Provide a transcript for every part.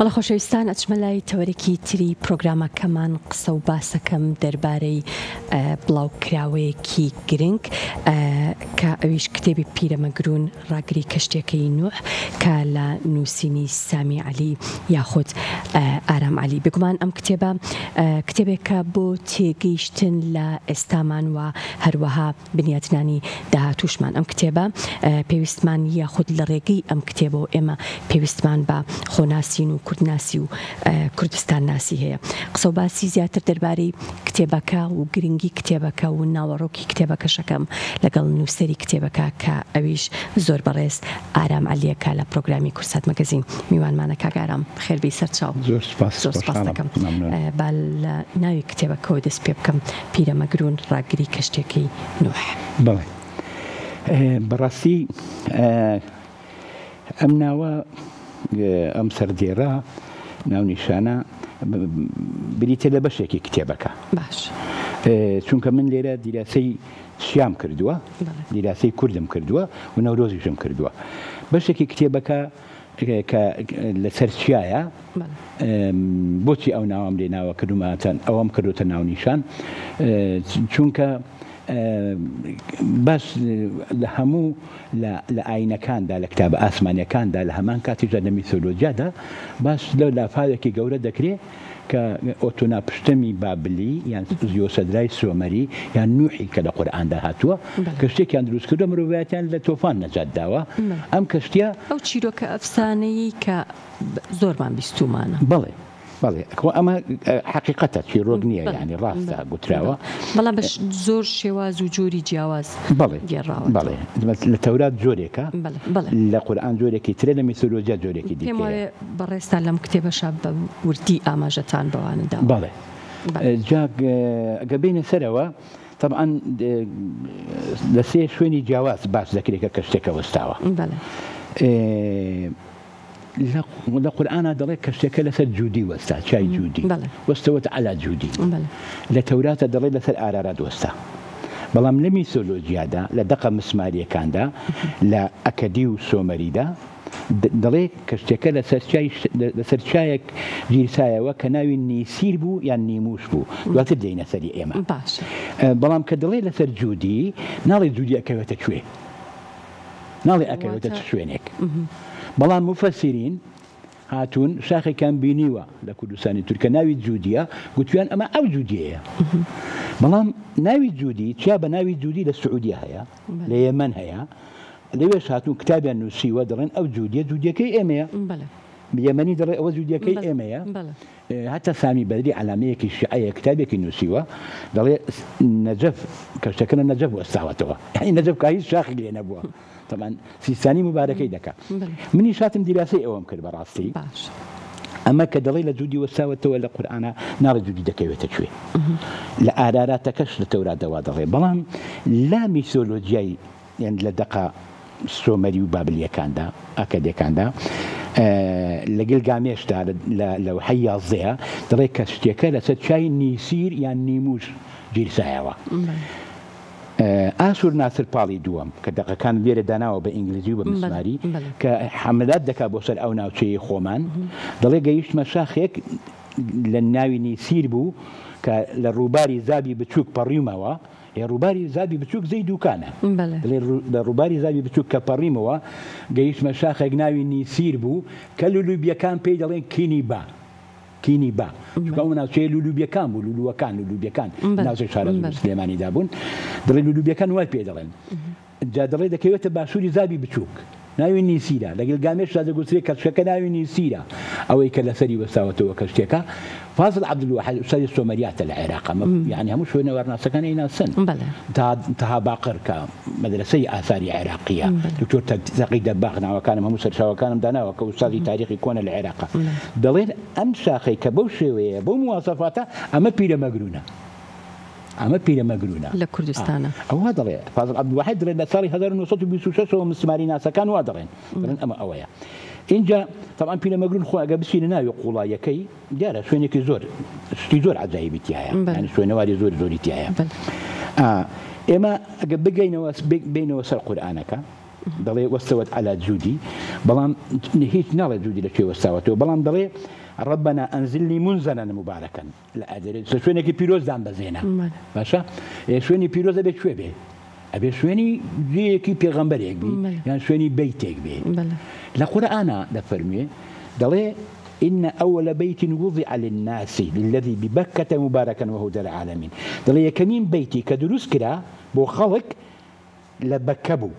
والله خۆشەویستان ئەچمەلای تەوەرێکی تری پرۆگرامەکەمان قسە و باسەکەم دەربارەی بڵاوکراوەیەکی گرنگ کە ئەویش کتێبی پیرەمەگرون ڕاگری کەشتێکەی نوح کە لە نووسینی سامی عەلی یاخود ئارام عەلی. بگومان ئەم کتێبە کتێبێکە بۆ تێگەیشتن لە ئێستامان و هەروەها بنیاتنانی داهاتووشمان. ئەم کتێبە پێویستمان یاخود لە ڕێگەی ئەم کتێبەوە ئێمە پێویستمان بە خۆناسین و کوردناسی و کوردستان ناسی هەیە. قسە و باسی زیاتر دەربارەی کتێبەکە و گرنگی کتێبەکە و ناوەڕۆکی کتێبەکەشەکەم لەگەڵ نووسەری کتێبەکە کە ئەویش زۆر بەڕێز ئارام عەلیەکە لە پرۆگرامی کورسات مەگەزین میوانمانە. کاگارام خێربەی سەرچاو. زۆر سپاس دەکەم. با لە ناوی کتێبەکەەوە دەست پێ بکەم پیرەمەگرون ڕاگری کەشتێکی نوح. بەڵێ بەڕاستی ئەم ناوە ئەم سەردێڕە ناونیشانە بریتە لە بەشێکی کتێبەکە. باش. چونکە من لێرە دیراسەی شیام کردووە، دیراسەی کوردم کردووە و نەورۆزیشم کردووە. بەشێکی کتێبەکە کە لەسەر چیایە بۆچی ئەو ناوام لێ ناوە کردوماتەن ئەوەم کردوتە ناونیشان چونکە باش لە هەموو لە ئاینەکاندا لە کتاب ئاسمانیەکاندا لە هەمان کاتیژە لە میثۆلۆجیادا باش لەو لافاوێکی گەورە دەکرێت کە ئۆتۆنا پشتەمی بابلی یان زیۆسەدرای سۆمەری یان نوحی کە لە قورئاندا هاتووە کەشتێکیان دروست کردووە مرۆڤایەتیان لە تۆفان نەجات داوە. ئەم کەشتیە ئەو چیرۆکە ئەفسانەیی کە زۆرمان بیستومانە. بەڵێ بەڵێ ئەمە حقیقەتە چیرۆک نییە، یعنی ڕاستە گوتراوە، بەڵام بە زۆر شێواز و جۆری جیاواز گێڕاوە. بەڵێ لە تەورات جۆرێکە، لە قورئان جۆرێکی ترە، لە میثۆلۆجیا جۆرێکی دیکەیە. پێم وایە بەڕێستا لەم کتێبەشە بە وردی ئاماژەتان بەوانەدا. بەڵێ جا ئەگە بینە سەرەوە طبعا لە سێ شوێنی جیاواز باس دەکرێت کە کەشتێکە وەستاوە. لە قورئانە دەڵێت کەشتێکە لەسەر جوودی وەستا، چای جوودی وەستەوەتە عەلا جوودی. لە تەوراتە دەڵێت لەسەر ئارارات وەستا. بەڵام لە میثۆلۆجیادا لە دەقە مسماریەکاندا لە ئەکەدی و سۆمەریدا دەڵێت کەشتێکە لەسەر چایەک گیرسایەوە کە ناوی نیسیر بوو یان نیموش بوو، دواتر دێنە سەری ئێمە. بەڵام کە دەڵێت لەسەر جوودی ناڵێ جوودی ئەکەوێتە کوێ، ناڵێ ئەکەوێتە چ شوێنێک. بەڵام مفەسیرین هاتوون شاخێکیان بینیوە لە کوردستانی تورکە ناوی جوودیە، گوتویان ئەمە ئەو جوودیەیە. بەڵام ناوی جوودی چیا بە ناوی جوودی لە سعودیا هەیە، لە یەمەن هەیە، لەوێش هاتوون کتابیان نووسیوە دەڵێن ئەو جوودیە جوودیەکەی ئێمەیە. یەمەنی دەڵێ ئەوە جوودیەکەی ئێمەیە. هەتا سامی بەدری عەلامەیەکی شیعەیە کتابێکی نووسیوە دەڵێ نەجەف کەشتەکە لە نەجەف وەستاوەتەوە، یعنی نەجەف کا هیچ شاخێک لێ نەبووە. طبعا سیستانی مبارەکەی دەکات. منی شاتم دیراسی ئەوەم کرد بەڕاستی. ئەمە کە دەڵێ لە جوودی وەستاوەتەوە لە قورئانە ناڵێ جوودی دەکەوێتە کوێ، لە ئاراراتەکەش لە تەوراتەوە دەڵێ. بەڵام لە میثۆلۆجیای یان لە دەقە سۆمەری و بابلیەکاندا ئەکەدیەکاندا لە گیلگامێشدا لە وحەی 11 دەڵێ کەشتێکە لەسەر چای نیسیر یان نیموش گیرسایەوە. ئاسوور ناسر پاڵی دووەم کە دەقەکان لێرە داناوە بە ئینگلیزی و بە مسماری کە حەملات دەکات بۆ سەر ئەو ناوچەیە خۆمان، دەڵێ گەیشتمە شاخێک لە ناوی نیسیر بوو کە لە ڕووباری زابی بچووک پەڕیمەوە، ڕووباری زابی بچووک زەی دووکانە، لە ڕووباری زابی بچووک کە پەڕیمەوە گەیشتمە شاخێک ناوی نیسیر بوو کە لولوبیەکان پێی دەڵێن کینی با. کینی با ئەو ناوچەیە لولوبیەکان بوو، لولوەکان ناوچەی شارە سلێمانیدا بوون، دەڵێ لولوبیەکان وای پێ دەڵێن. جا دەڵێ دەکەوێتە باشووری زابی بچووک، ناوی نیسیرە. لە گیلگامێشدا دەگوترێت کەشتەکە ناوی نیسیرە، ئەوەی کە لەسەری وەستاوەتەوە کەشتێکە. فازڵ عەبدولواحید ئوستادی سۆمەریاتە لە عێراق، یعنی هەموو شوێنە وەرناسەکان ئەیناسن. تەها باقر کە مەدرسەی ئاساری عێراقیە، دکتۆر تەقی دەباغ ناوەکانم هەموو سەرچاوەکانم داناوە کە ئوستادی تاریخی کۆنە لە عێراقە. دەڵێن ئەم شاخەی کە بەو شێوەیە بەو مواسەفاتە ئەمە پیرەمەگرونە، ئەمە پیرەمەگرونە لە کوردستانە. ئەوە دەڵێ فازڵ عەبدولواحید دەڵێن لە ساڵی 1926 مسماری ناسەکان وا دەڵێن ئەمە ئەوەیە. اینجا طبعا پیرەمەگرون خۆ ئەگە بچینە ناوی قوڵایەکەی دیارە شوێنێکی زۆر شتی زۆر عەجایبی تایە، یعنی شوێنەواری زۆری تایە. ئێمە ئەگە بگەینەوە بینەوە سەر قورئانەکە دڵێ واستوت على جودي بەڵام هیچ ناڵێ جودی لەکوێ وەستاوەتەوە بەڵام دڵێ ربنا أنزلني منزلا مباركا شوێنێکی پیرۆز دام بەزێنە باشە شوێنی پیرۆز ئەبێ کوێ بێ ئەبێ شوێنی جێیەکی پێغەمبەرێک بێ یان شوێنی بەیتێک بێ لە قورئانە دەفەرمێ دەڵێ إن أول بيت وضع للناس للذي ببكة مباركا وهدى للعالمين دڵێ یەکەمین بەیتی کە دروست کرا بۆ خەڵک لە بەکە بوو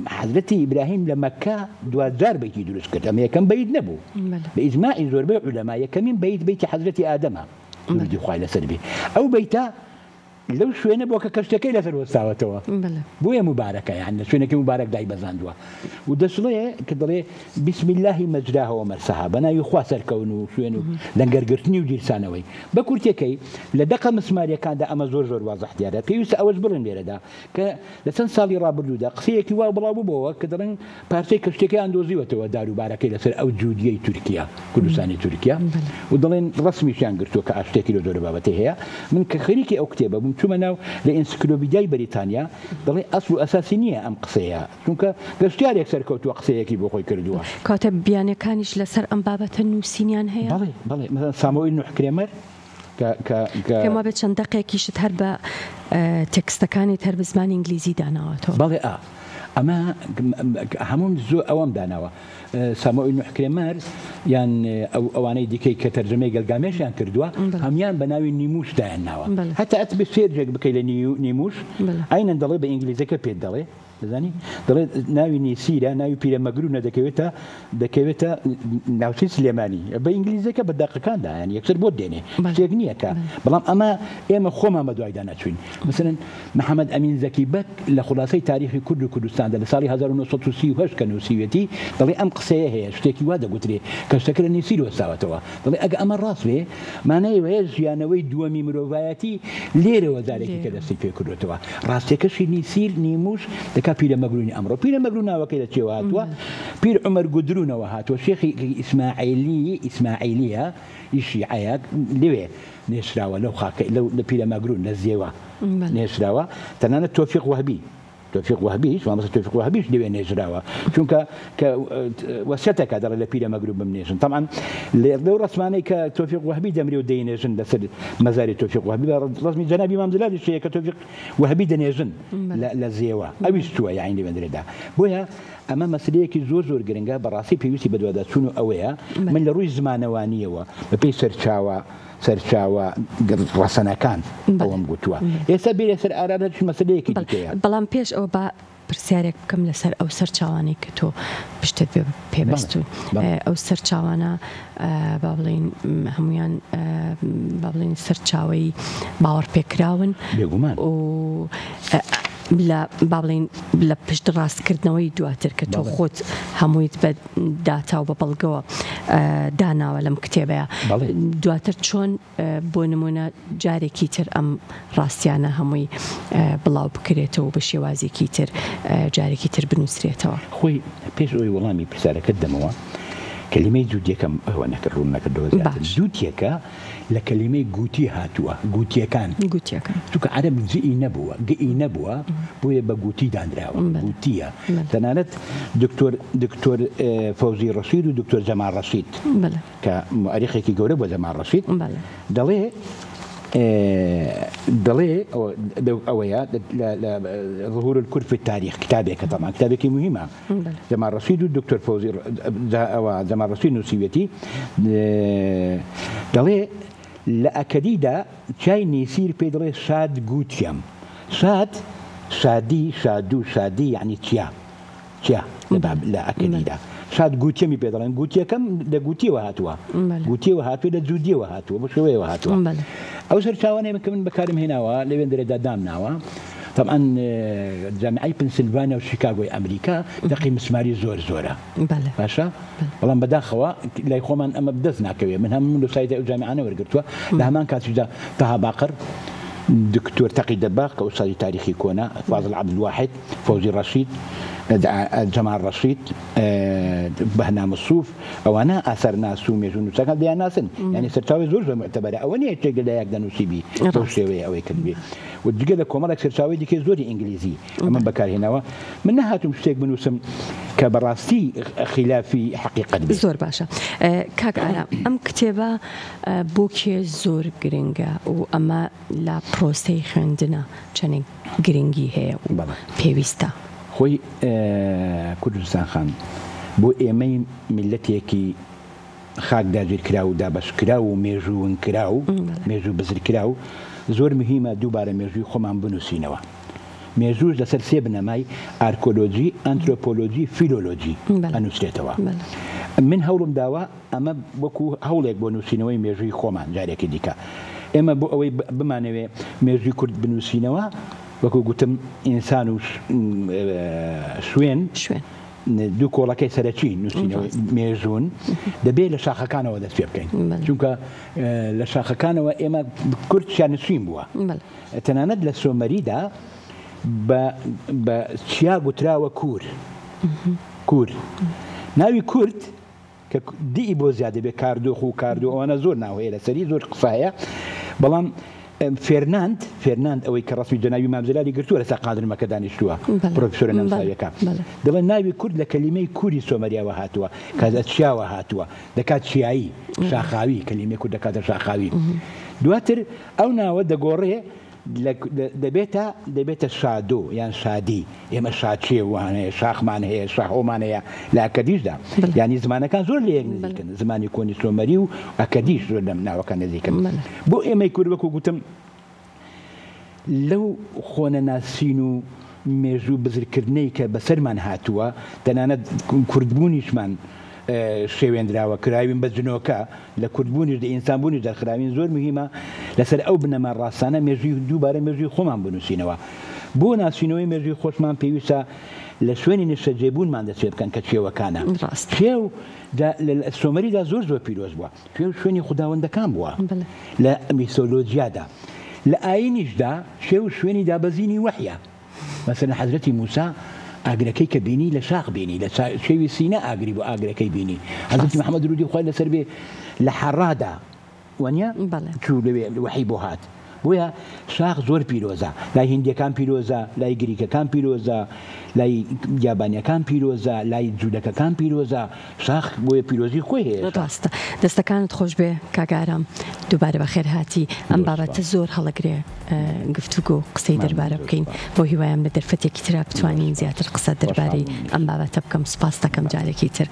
حضرتی ئیبراهیم لە مەکە 2000 بەیتی دروست کرد ئەمە یەکەم بەیت نەبوو بە ئیجماعی زۆربەی عولەما یەکەمین بەیتی حضرتی ئادەمە وردی خوای لەسەر بێ ئەو بەیتە لەو شوێنە بۆ کە کەشتەکەی لەسەر وەستاوەتەوە بۆیە مبارەکە یان لە شوێنێکی مبارەک دای بەزاندووە و دەسڵەیە کە دەڵێ بسم الله مەجراها ومەرساها بەناوی خوا سەرکەون و شوێن و لەنگەرگرتنی و گیرسانەوەی بە کورتەکەی لە دەقە مسماریەکاندا ئەمە زۆر زۆر وازەح دیارە پێویستە ئەوەش بڵێن لێرەدا کە لە چەند ساڵی ڕابردوودا قسەیەکی وا بڵاو بووبەوە کە دەڵێن پارچەی کەشتەکەی ئەندۆزیوەتەوە داروبارەکەی لەسەر ئەو جودیەی تورکیا کوردستانی تورکیا و دەڵێن ڕسمیشیان گرتووە کە ئاشتێکی لە زۆر بابەتی هەیە من کە خەریکی ئەو کتێبە بووم چوومە ناو لإنسيكلوبيديا بريطانيا دڵێ ئەسڵ و ئەساسی نییە ئەم قسەیە چونکە گەشتیارێک سەرکەوتووە قسەیەکی بۆ خۆی کردووە کاتە بیانەکانیش لەسەر ئەم بابەتە نووسینیان هەیە بەڵێ مثلا سامۆئیل نوح کرێمەر پێما بێت چەند دەقێکیشت هەر بە تێکستەکانی هەر بە زمانی ئینگلیزی داناوەتەوە بەڵێ ئەمە هەموم زۆر ئەوەم داناوە سامۆئیل نوح کرێمەر یان ئەوانەی دیکەی کە تەرجەمەی گەلگامێشیان کردووە هەمیان بە ناوی نیموش دایانناوە هەتا ئەت بە سێرجێک بکەی لە نیموش ئاینەن دەڵێ بە ئینگلیزەکە پێت دەڵێ دەزانی دەڵێ ناوی نیسیرە ناوی پیرەمەگرونە دەکەوێتە ناوچەی سلێمانی بە ئینگلیزەکە بە داقەکاندا یان یەکسەر بۆ دێنێ شتێک نییە کە بەڵام ئەمە ئێمە خۆمان بە دوایدا نەچوین مثلەن محەممەد ئەمین زەکی بەک لە خولاسەی تاریخی کورد و کوردستاندا لە ساڵی 1938 کە نووسیوێتی دەڵێ ئەم قسەیە هەیە شتێکی وا دەگوترێ کە شتەکە لە نیسیر وەستاوەتەوە دەڵێ ئەگە ئەمە ڕاست بێ مانایوەیە ژیانەوەی دووەمی مرۆڤایەتی لێرەوە جارێکی کە دەستی پێ کردوێتەوە ڕاستیەکەشی نیسیر نیموش دەکا پیرەمەگرونی ئەمڕۆ پیرەمەگرون ناوەکەی لە چێوە هاتووە پیر عومەر گودرونەوە هاتووە شێخی ئیسماعیلیە شیعەیە لەوێ نێشراوە لەو خاکە لە پیرەمەگرون لە زێوە نێشراوە تەنانەت تۆفیق وهبی تۆفیق وهبیش مامۆستا تۆفیق وهبیش لەوێ نێژراوە چونکە کە وەسیەتەکە دەڵێ لە پیرەمەگرون بمنێژن طبعا لەو ڕسمانەی کە تۆفیق وهبی دەمرێ و دەینێژن لەسەر مەزاری تۆفیق وهبی ڕسمی جەنابی مام جەلالی شەیە کە تۆفیق وهبی دەنێژن لە زێوە ئەویش چووە یاعین لەوێندرێدا بۆیە ئەمە مەسلەیەکی زۆر زۆر گرنگە بەڕاستی پێویستی بە دوواداچوون و ئەوەیە من لە ڕووی زمانەوانیەوە بەپێی سەرچاوە ڕەسەنەکان ئەوەم گوتووە ئێستا بێ سەر ئارادەش مەسلەیەکی دیکەیە بەڵام پێش ئەو بە پرسیارێک بکەم لەسەر ئەو سەرچاوانەی کە تۆ پشتت پێبەستون ئەو سەرچاوانە با بڵین هەمویان با بڵین سەرچاوی باوەڕ پێکراون و با بڵین لە پشت ڕاستکردنەوەی دواتر کە تۆ خۆت هەموویت بە داتا و بە بەڵگەوە داناوە لەم کتێبەیە دواتر چۆن بۆ نمونە جارێکی تر ئەم ڕاستیانە هەمووی بڵاو بکرێتەوە بە شێوازێکی تر جارێکی تر بنووسرێتەوە خۆی پێش ئەوی وەڵامی پرسیارەکەت دەمەوە کەلیمەی جوودیەکەم ئەوە نەکردڕوون نەکردەوە جووتیەکە لە کەلیمەی گوتی هاتووە گوتیەکان چونکە عەرەب جئی نەبووە بۆیە بە گوتی دانراوە گوتیە تەنانەت دکتۆر فەوزی ڕەشید و دکتۆر جەمال ڕەشید کە مؤرخێکی گەورە بۆ جەمال ڕەشید دەڵێ ئەوەیە ظهور الكرد في التاريخ كتابێکە طبعا كتابێکی مهمە جەمال ڕەشید و دکتۆر فەوزی جەمال ڕەشید نووسیوێتی دەڵێ لە ئەکەدیدا چای نیسیر پێی دەڵێ شاد گوتیم شادی یعنی چیا لە ئەکەدیدا شاد گوتیەمی پێ دەڵێن گوتیەکەم لە گوتیەوە هاتووە لە جوودیەوە هاتووە بە شێوەیەوە هاتووە ئەو سەرچاوانەیە کە من بەکارم هێناوە لەوێندرێدا دامناوە طبعا جامعەی پنسیلڤانیا و شیکاگۆی ئەمریکا دەقی مسماری زۆرە باشە بەڵام بەداخەوە لای خۆمان ئەمە بدەست ناکەوێت من هەموو وەبسایتە ئەو جامعانە وەرگرتووە لە هەمان کاتیشدا تەها باقر دکتۆر تەقی دەباغ کە ئوستادی تاریخی کۆنا فازڵ عەبدولواحید فەوزی ڕەشید جمال رشيد بهنام الصوف او انا اثر ناس وميجون سكن دي ناس يعني سرتاوي زور معتبره او ني تجد يقدر نسيبي توشي او كتبي وتجد كومالك سرتاوي دي كزوري انجليزي اما بكار هنا منها تمشتك بنوسم كبراستي خلافي حقيقه زور باشا كاك انا ام كتابه بوكي زور جرينجا واما لا بروستي خندنا چنين گرنگی هەیە و پێویستە خۆی کوردستان خان بۆ ئێمەی میلەتێکی خاک داگیر کرا و دابەش کرا و مێژوون کرا و مێژوو بزر کرا و زۆر مهمە دووبارە مێژووی خۆمان بنووسینەوە مێژووش لەسەر سێ بنەمای ئارکۆلۆجی ئەنترۆپۆلۆجی فیلۆلۆجی ئەنووسرێتەوە من هەوڵم داوە ئەمە وەکو هەوڵێک بۆ نووسینەوەی مێژووی خۆمان جارێکی دیکە ئێمە بۆ ئەوەی بمانەوێ مێژووی کورد بنووسینەوە وەکو گوتم ئینسان و شوێن دوو کۆڵەکەی سەرەکی نووسینەوەی مێژوون دەبێت لە شاخەکانەوە دەست پێ بکەین چونکە لە شاخەکانەوە ئێمە کورد شانشین بووە تەنانەت لە سۆمەریدا بە چیا گوتراوە کور ناوی کورد کە دیئی بۆ زیاد دەبێت کاردۆخ و کاردۆ ئەوانە زۆر ناوەیە لەسەری زۆر قسایە بەڵام فێرناند ئەوەی کە ڕسمی جەناوی مامزرالی گرتووە لەسا قادرمەکە دانیشتووە پرۆفیسۆرە نەمساویەکە دەڵێن ناوی کورد لە کەلیمەی کوری سۆمەریاوە هاتووە کە چیاوە هاتووە دەکات چیایی شاخاوی کەلیمەی کورد دەکاتە شاخاوی دواتر ئەو ناوە دەگۆڕێ دەبێتە شادۆ یان شادی ئێمە شاچێ وانەیە شاخمان هەیە شاخۆمان هەیە لە ئەکەدیشدا ینی زمانەکان زۆر لە یەک نزیکن زمانی کۆنی سۆمەری و ئەکەدیش زۆر لەم ناوەکان نزیکن بۆ ئێمەی کورد وەکو گوتم لەو خۆنەناسین و مێژوو بزرکردنەی کە بەسەرمان هاتووە تەنانەت کوردبوونیشمان شێوێنراوە کراوین بە جنۆکە لە کوردبوونیش لە ئینسانبوونیش دەرخراوین زۆر مهمە لەسەر ئەو بنەما ڕاستانە مێژووی دووبارە مێژووی خۆمان بنووسینەوە بۆ ناسینەوەی مێژووی خۆشمان پێویستە لە شوێنی نیشتەجێبوونمان دەست پێ بکەن کە چێوەکانە چێو لە سۆمەریدا زۆر پیرۆز بووە شوێنی خوداوەندەکان بووە لە میسۆلۆجیادا لە ئاینیشدا شوێنی دابەزینی وەحیە مەسەلەن حەزرەتی موسا ئاگرەکەی کە بینی لە شاخ بینی لە شێوی سینە ئاگری بۆ ئاگرەکەی بینی حەزرەتی محەممەد درودی خۆی لەسەر بێ لە حەڕادا وانە چوو لەوێ وەحی بۆ هات بۆیە شاخ زۆر پیرۆزە لای هیندیەکان پیرۆزە لای گریکەکان پیرۆزە لای یابانیەکان پیرۆزە لای جوودەکەکان پیرۆزە شاخ بۆیە پیرۆزی خۆی هەیە ڕاستە دەستەکانت خۆش بێ کاگارم دووبارە بەخێر هاتی ئەم بابەتە زۆر هەڵەگرێ گفتوگۆ قسەی دەربارە بکەین بۆ هیوایم لە دەرفەتێکی ترا بتوانین زیاتر قسە دەربارەی ئەم بابەتە بکەم سپاس دەکەم جارێکی تر